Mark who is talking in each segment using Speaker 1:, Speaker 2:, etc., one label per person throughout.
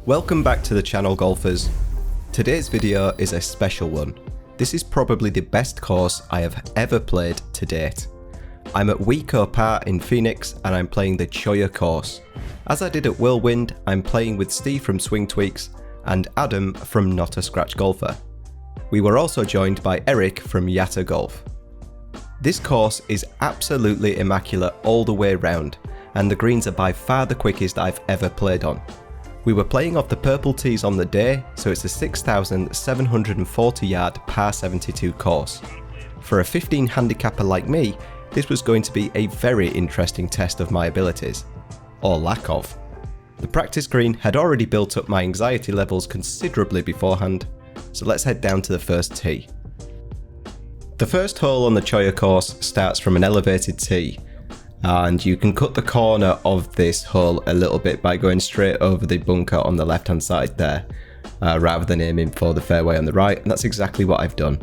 Speaker 1: Welcome back to the channel, golfers. Today's video is a special one. This is probably the best course I have ever played to date. I'm at Wico Par in Phoenix and I'm playing the Cholla course. As I did at Whirlwind, I'm playing with Steve from Swing Tweaks and Adam from Not a Scratch Golfer. We were also joined by Eric from Yatta Golf. This course is absolutely immaculate all the way round, and the greens are by far the quickest I've ever played on. We were playing off the purple tees on the day, so it's a 6,740 yard par 72 course. For a 15 handicapper like me, this was going to be a very interesting test of my abilities. Or lack of. The practice green had already built up my anxiety levels considerably beforehand, so let's head down to the first tee. The first hole on the Cholla course starts from an elevated tee, and you can cut the corner of this hole a little bit by going straight over the bunker on the left hand side there, rather than aiming for the fairway on the right, and that's exactly what I've done.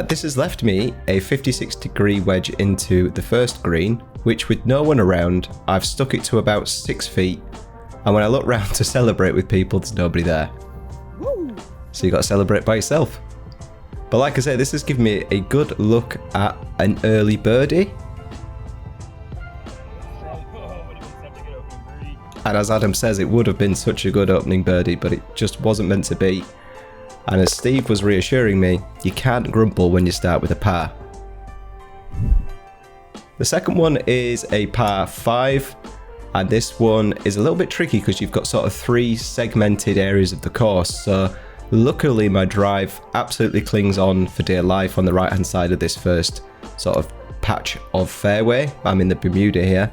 Speaker 1: This has left me a 56-degree wedge into the first green, which with no one around, I've stuck it to about 6 feet, and when I look round to celebrate with people, there's nobody there. So you got to celebrate by yourself. But like I say, this has given me a good look at an early birdie. And as Adam says, it would have been such a good opening birdie, but it just wasn't meant to be. And as Steve was reassuring me, you can't grumble when you start with a par. The second one is a par 5, and this one is a little bit tricky because you've got sort of 3 segmented areas of the course. So luckily my drive absolutely clings on for dear life on the right hand side of this first sort of patch of fairway. I'm in the Bermuda here.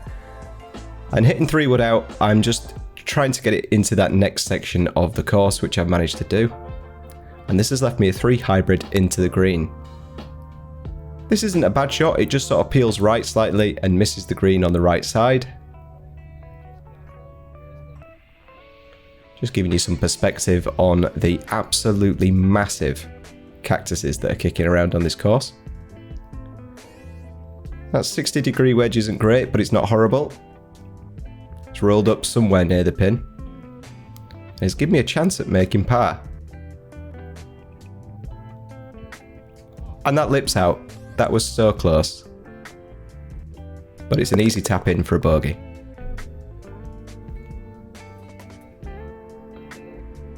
Speaker 1: And hitting 3-wood out, I'm just trying to get it into that next section of the course, which I've managed to do. And this has left me a 3 hybrid into the green. This isn't a bad shot, it just sort of peels right slightly and misses the green on the right side. Just giving you some perspective on the absolutely massive cactuses that are kicking around on this course. That 60-degree wedge isn't great, but it's not horrible. It's rolled up somewhere near the pin. It's given me a chance at making par. And that lips out. That was so close. But it's an easy tap in for a bogey.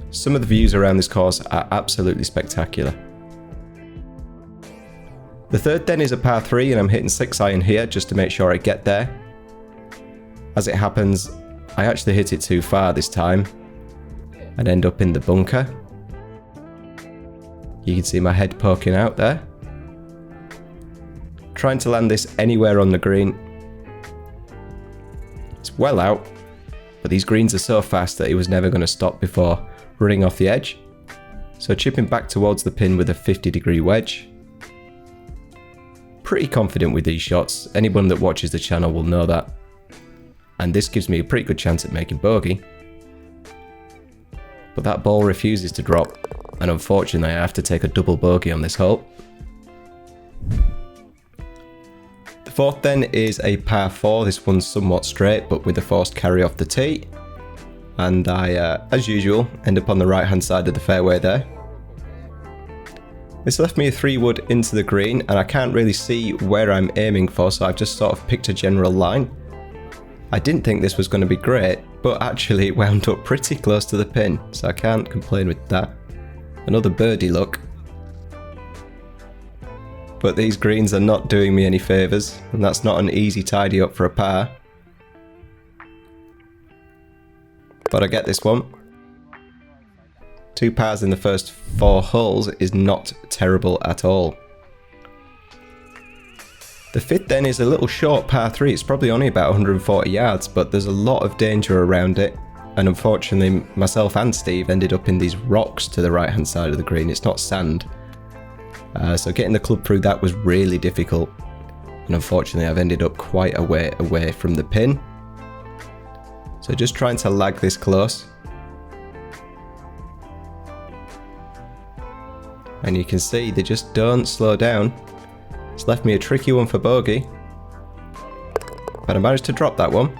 Speaker 1: Some of the views around this course are absolutely spectacular. The third then is a par 3 and I'm hitting 6-iron here just to make sure I get there. As it happens, I actually hit it too far this time and end up in the bunker. You can see my head poking out there. Trying to land this anywhere on the green. It's well out, but these greens are so fast that it was never going to stop before running off the edge. So chipping back towards the pin with a 50-degree wedge. Pretty confident with these shots. Anyone that watches the channel will know that. And this gives me a pretty good chance at making bogey. But that ball refuses to drop, and unfortunately I have to take a double bogey on this hole. The fourth then is a par 4, this one's somewhat straight but with a forced carry off the tee. And I, as usual, end up on the right hand side of the fairway there. This left me a 3-wood into the green and I can't really see where I'm aiming for, so I've just sort of picked a general line. I didn't think this was going to be great, but actually it wound up pretty close to the pin, so I can't complain with that. Another birdie look. But these greens are not doing me any favours, and that's not an easy tidy up for a par. But I get this one. 2 pars in the first 4 holes is not terrible at all. The fifth then is a little short par 3, it's probably only about 140 yards, but there's a lot of danger around it, and unfortunately myself and Steve ended up in these rocks to the right hand side of the green. It's not sand, so getting the club through that was really difficult, and unfortunately I've ended up quite a way away from the pin. So just trying to lag this close. And you can see they just don't slow down. It's left me a tricky one for bogey, but I managed to drop that one.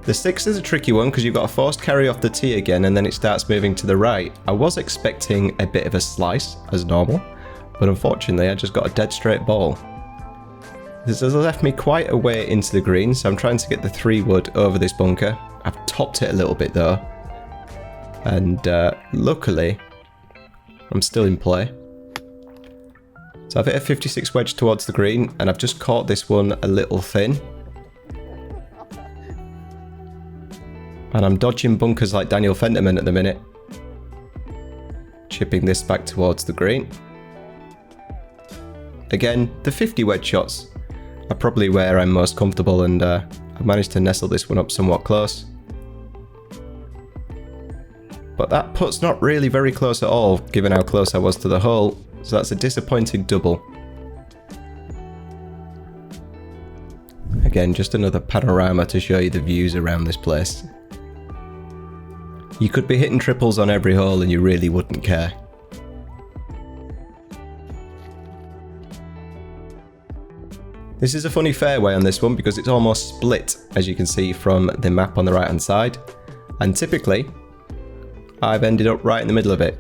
Speaker 1: The 6 is a tricky one because you've got a forced carry off the tee again and then it starts moving to the right. I was expecting a bit of a slice as normal, but unfortunately I just got a dead straight ball. This has left me quite a way into the green, so I'm trying to get the 3 wood over this bunker. I've topped it a little bit though, and luckily I'm still in play. So I've hit a 56 wedge towards the green and I've just caught this one a little thin. And I'm dodging bunkers like Daniel Fenterman at the minute. Chipping this back towards the green. Again, the 50 wedge shots are probably where I'm most comfortable, and I managed to nestle this one up somewhat close. But that putt's not really very close at all, given how close I was to the hole, so that's a disappointing double. Again, just another panorama to show you the views around this place. You could be hitting triples on every hole and you really wouldn't care. This is a funny fairway on this one because it's almost split, as you can see from the map on the right hand side. And typically, I've ended up right in the middle of it,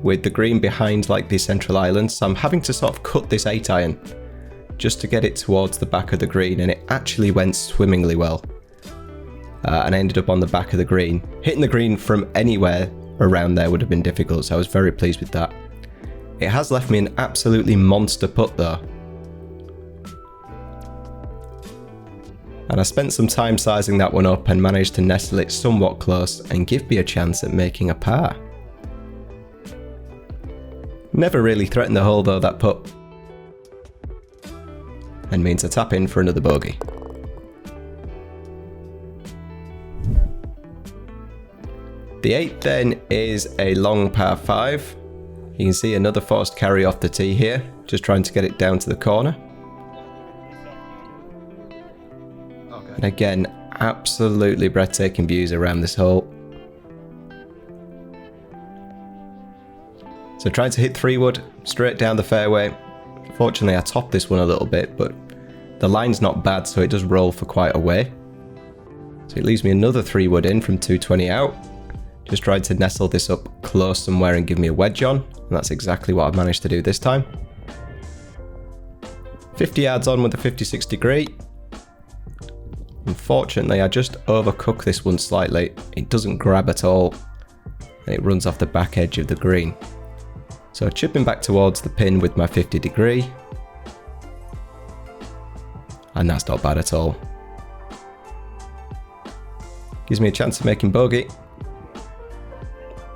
Speaker 1: with the green behind like the central island, so I'm having to sort of cut this 8-iron just to get it towards the back of the green, and it actually went swimmingly well. And I ended up on the back of the green. Hitting the green from anywhere around there would have been difficult, so I was very pleased with that. It has left me an absolutely monster putt though. And I spent some time sizing that one up and managed to nestle it somewhat close and give me a chance at making a par. Never really threatened the hole though, that putt. And means a tap in for another bogey. The 8 then is a long par 5. You can see another forced carry off the tee here, just trying to get it down to the corner. Okay. And again, absolutely breathtaking views around this hole. So trying to hit 3 wood straight down the fairway. Fortunately I topped this one a little bit, but the line's not bad, so it does roll for quite a way. So it leaves me another 3 wood in from 220 out. Just tried to nestle this up close somewhere and give me a wedge on, and that's exactly what I've managed to do this time. 50 yards on with a 56 degree. Unfortunately, I just overcooked this one slightly. It doesn't grab at all, and it runs off the back edge of the green. So chipping back towards the pin with my 50 degree, and that's not bad at all. Gives me a chance of making bogey.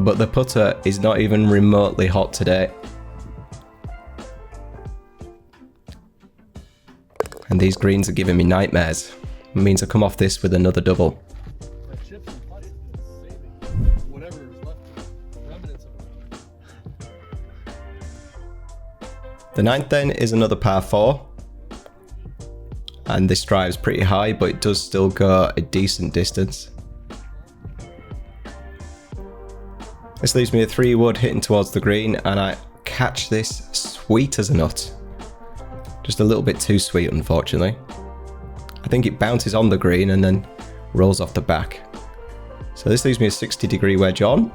Speaker 1: But the putter is not even remotely hot today. And these greens are giving me nightmares. It means I come off this with another double. The 9th then is another par 4. And this drive's pretty high, but it does still go a decent distance. This leaves me a 3 wood hitting towards the green, and I catch this sweet as a nut. Just a little bit too sweet, unfortunately. I think it bounces on the green and then rolls off the back. So this leaves me a 60 degree wedge on,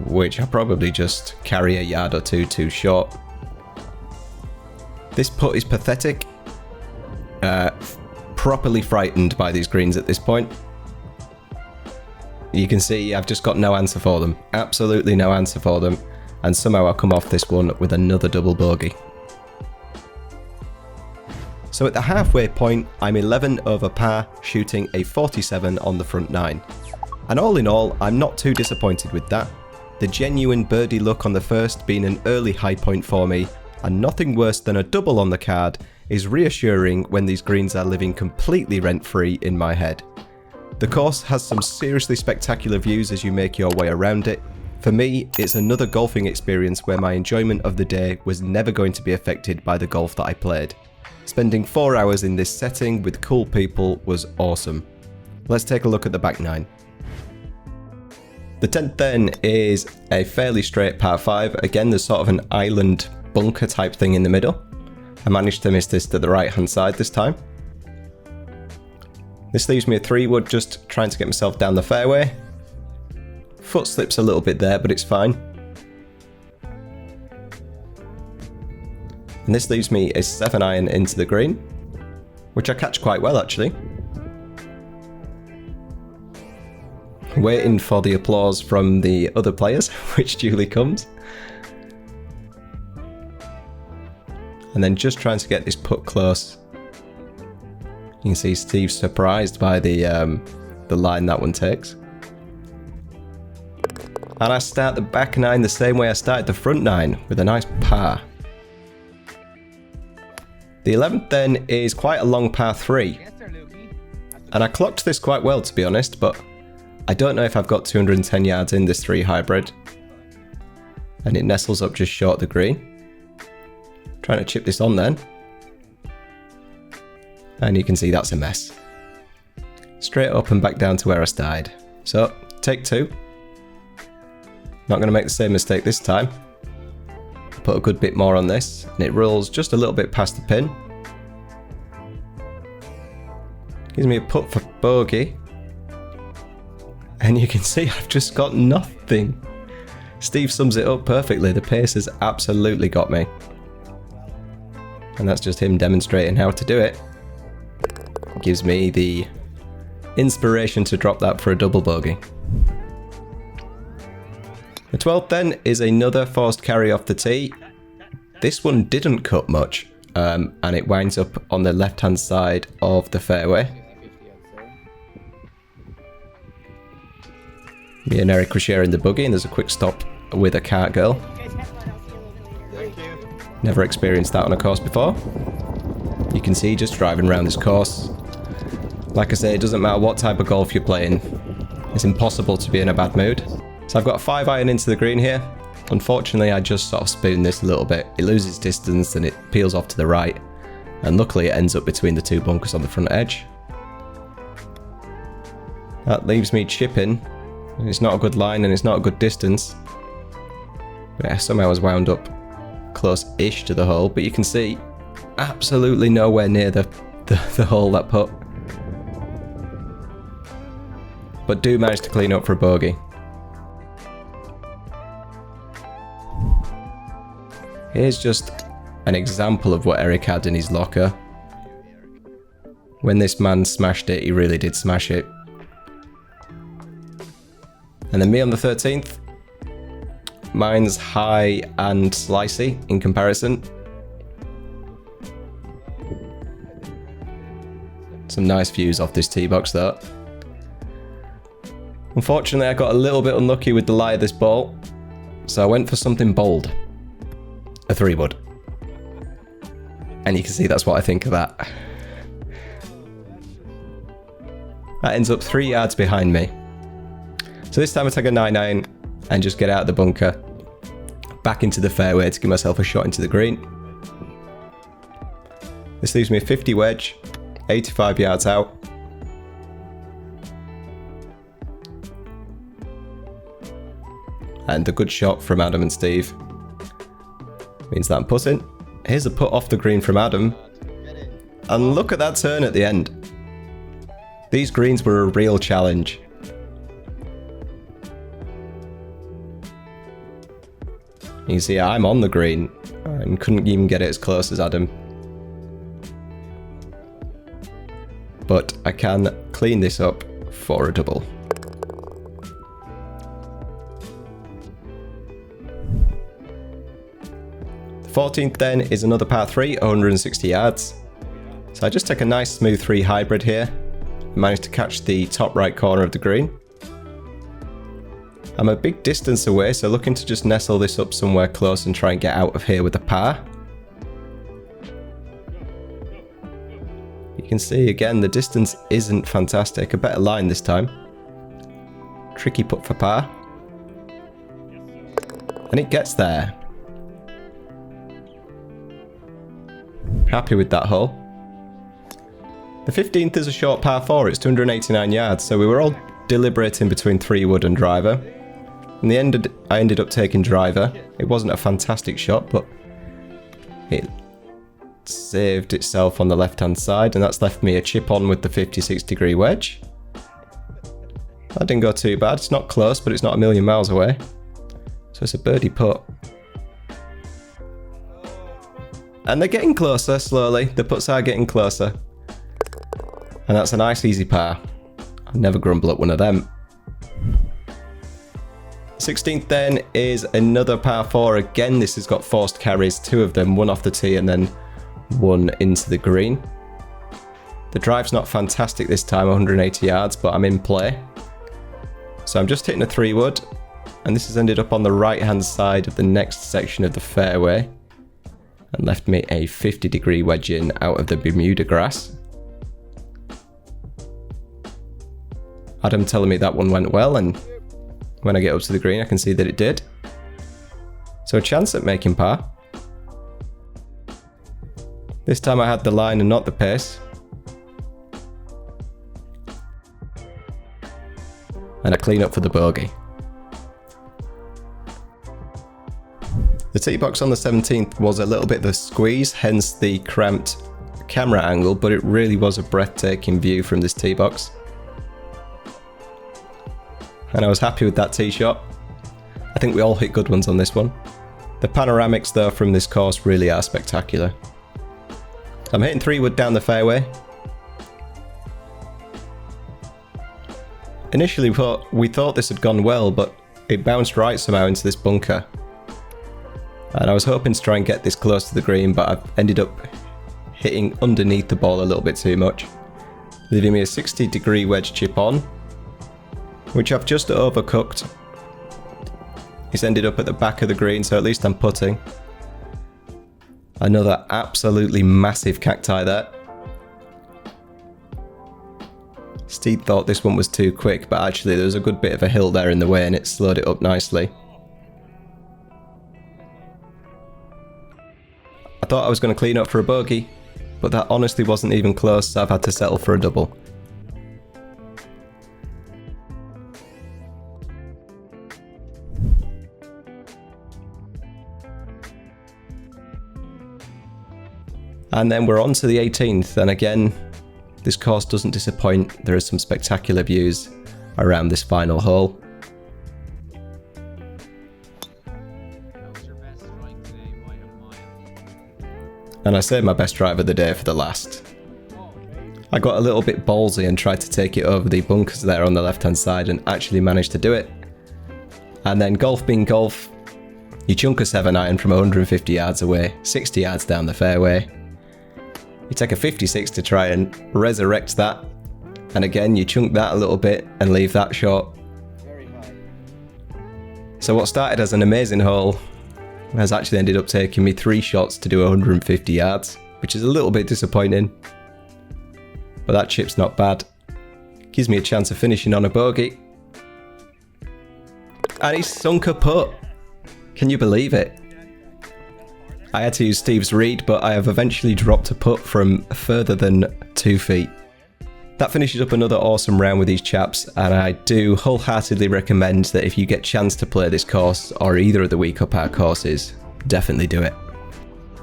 Speaker 1: which I probably just carry a yard or two too short. This putt is pathetic. Properly frightened by these greens at this point. You can see I've just got no answer for them. Absolutely no answer for them. And somehow I come off this one with another double bogey. So at the halfway point, I'm 11 over par, shooting a 47 on the front 9. And all in all, I'm not too disappointed with that. The genuine birdie luck on the first being an early high point for me, and nothing worse than a double on the card, is reassuring when these greens are living completely rent-free in my head. The course has some seriously spectacular views as you make your way around it. For me, it's another golfing experience where my enjoyment of the day was never going to be affected by the golf that I played. Spending 4 hours in this setting with cool people was awesome. Let's take a look at the back 9. The 10th then is a fairly straight par 5. Again, there's sort of an island bunker type thing in the middle. I managed to miss this to the right hand side this time. This leaves me a 3-wood, just trying to get myself down the fairway. Foot slips a little bit there, but it's fine. And this leaves me a 7-iron into the green, which I catch quite well actually. Waiting for the applause from the other players, which duly comes. And then just trying to get this putt close. You can see Steve's surprised by the line that one takes. And I start the back 9 the same way I started the front 9, with a nice par. The 11th then is quite a long par 3. And I clocked this quite well, to be honest, but I don't know if I've got 210 yards in this 3 hybrid. And it nestles up just short of the green. Trying to chip this on then. And you can see that's a mess. Straight up and back down to where I started. So, take 2. Not going to make the same mistake this time. Put a good bit more on this, and it rolls just a little bit past the pin. Gives me a putt for bogey. And you can see I've just got nothing. Steve sums it up perfectly. The pace has absolutely got me. And that's just him demonstrating how to do it. Gives me the inspiration to drop that for a double bogey. The 12th then is another forced carry off the tee. This one didn't cut much, and it winds up on the left hand side of the fairway. Me and Eric were sharing the buggy, and there's a quick stop with a cart girl. Never experienced that on a course before. You can see just driving around this course. Like I say, it doesn't matter what type of golf you're playing. It's impossible to be in a bad mood. So I've got a 5-iron into the green here. Unfortunately, I just sort of spoon this a little bit. It loses distance and it peels off to the right. And luckily it ends up between the 2 bunkers on the front edge. That leaves me chipping. And it's not a good line and it's not a good distance. But yeah, somehow I was wound up close-ish to the hole. But you can see, absolutely nowhere near the hole, that putt. But do manage to clean up for a bogey. Here's just an example of what Eric had in his locker. When this man smashed it, he really did smash it. And then me on the 13th. Mine's high and slicey in comparison. Some nice views off this tee box though. Unfortunately, I got a little bit unlucky with the lie of this ball. So I went for something bold. A 3-wood. And you can see that's what I think of that. That ends up 3 yards behind me. So this time I take a 9-iron and just get out of the bunker. Back into the fairway to give myself a shot into the green. This leaves me a 50 wedge, 85 yards out. And a good shot from Adam and Steve. Means that I'm putting. Here's a putt off the green from Adam. And look at that turn at the end. These greens were a real challenge. You can see I'm on the green and couldn't even get it as close as Adam. But I can clean this up for a double. The 14th then is another par 3, 160 yards. So I just take a nice smooth 3 hybrid here. Managed to catch the top right corner of the green. I'm a big distance away, so looking to just nestle this up somewhere close and try and get out of here with a par. You can see again the distance isn't fantastic. A better line this time. Tricky putt for par. And it gets there. Happy with that hole. The 15th is a short par 4, it's 289 yards, so we were all deliberating between 3-wood and driver. In the end, I ended up taking driver. It wasn't a fantastic shot, but it saved itself on the left hand side, and that's left me a chip on with the 56-degree wedge. That didn't go too bad. It's not close, but it's not a million miles away. So it's a birdie putt. And they're getting closer slowly. The putts are getting closer. And that's a nice easy par. I'll never grumble at one of them. 16th then is another par 4. Again, this has got forced carries, 2 of them, one off the tee and then one into the green. The drive's not fantastic this time, 180 yards, but I'm in play. So I'm just hitting a 3-wood, and this has ended up on the right-hand side of the next section of the fairway and left me a 50-degree wedge in out of the Bermuda grass. Adam telling me that one went well, and when I get up to the green I can see that it did. So a chance at making par. This time I had the line and not the pace. And I clean up for the bogey. The tee box on the 17th was a little bit of a squeeze, hence the cramped camera angle, but it really was a breathtaking view from this tee box. And I was happy with that tee shot. I think we all hit good ones on this one. The panoramics though from this course really are spectacular. I'm hitting 3-wood down the fairway. Initially we thought this had gone well, but it bounced right somehow into this bunker. And I was hoping to try and get this close to the green, but I've ended up hitting underneath the ball a little bit too much, leaving me a 60-degree wedge chip on, which I've just overcooked. It's ended up at the back of the green, so at least I'm putting. Another absolutely massive cacti there. Steve thought this one was too quick, but actually there was a good bit of a hill there in the way and it slowed it up nicely. I thought I was going to clean up for a bogey, but that honestly wasn't even close, so I've had to settle for a double. And then we're on to the 18th, and again, this course doesn't disappoint. There are some spectacular views around this final hole. And I saved my best drive of the day for the last. I got a little bit ballsy and tried to take it over the bunkers there on the left hand side and actually managed to do it. And then golf being golf, you chunk a 7-iron from 150 yards away, 60 yards down the fairway. You take a 56 to try and resurrect that, and again you chunk that a little bit and leave that short. So what started as an amazing hole has actually ended up taking me 3 shots to do 150 yards, which is a little bit disappointing. But that chip's not bad. Gives me a chance of finishing on a bogey. And he's sunk a putt. Can you believe it? I had to use Steve's read, but I have eventually dropped a putt from further than 2 feet. That finishes up another awesome round with these chaps, and I do wholeheartedly recommend that if you get a chance to play this course, or either of the Week Up Our courses, definitely do it.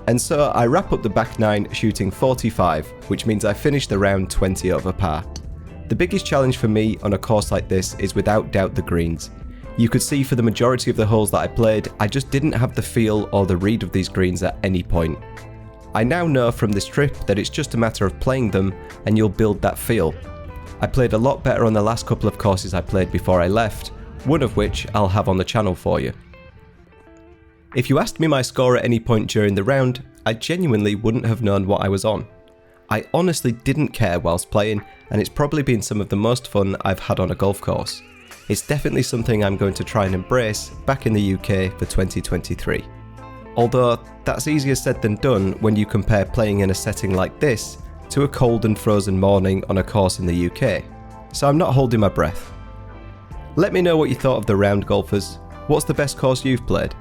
Speaker 1: And so I wrap up the back 9 shooting 45, which means I finished the round 20 over par. The biggest challenge for me on a course like this is without doubt the greens. You could see for the majority of the holes that I played, I just didn't have the feel or the read of these greens at any point. I now know from this trip that it's just a matter of playing them and you'll build that feel. I played a lot better on the last couple of courses I played before I left, one of which I'll have on the channel for you. If you asked me my score at any point during the round, I genuinely wouldn't have known what I was on. I honestly didn't care whilst playing, and it's probably been some of the most fun I've had on a golf course. It's definitely something I'm going to try and embrace back in the UK for 2023. Although that's easier said than done when you compare playing in a setting like this to a cold and frozen morning on a course in the UK, so I'm not holding my breath. Let me know what you thought of the round, golfers. What's the best course you've played?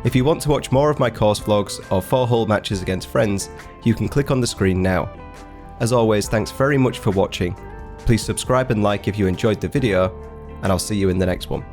Speaker 1: If you want to watch more of my course vlogs or 4-hole matches against friends, you can click on the screen now. As always, thanks very much for watching. Please subscribe and like if you enjoyed the video, and I'll see you in the next one.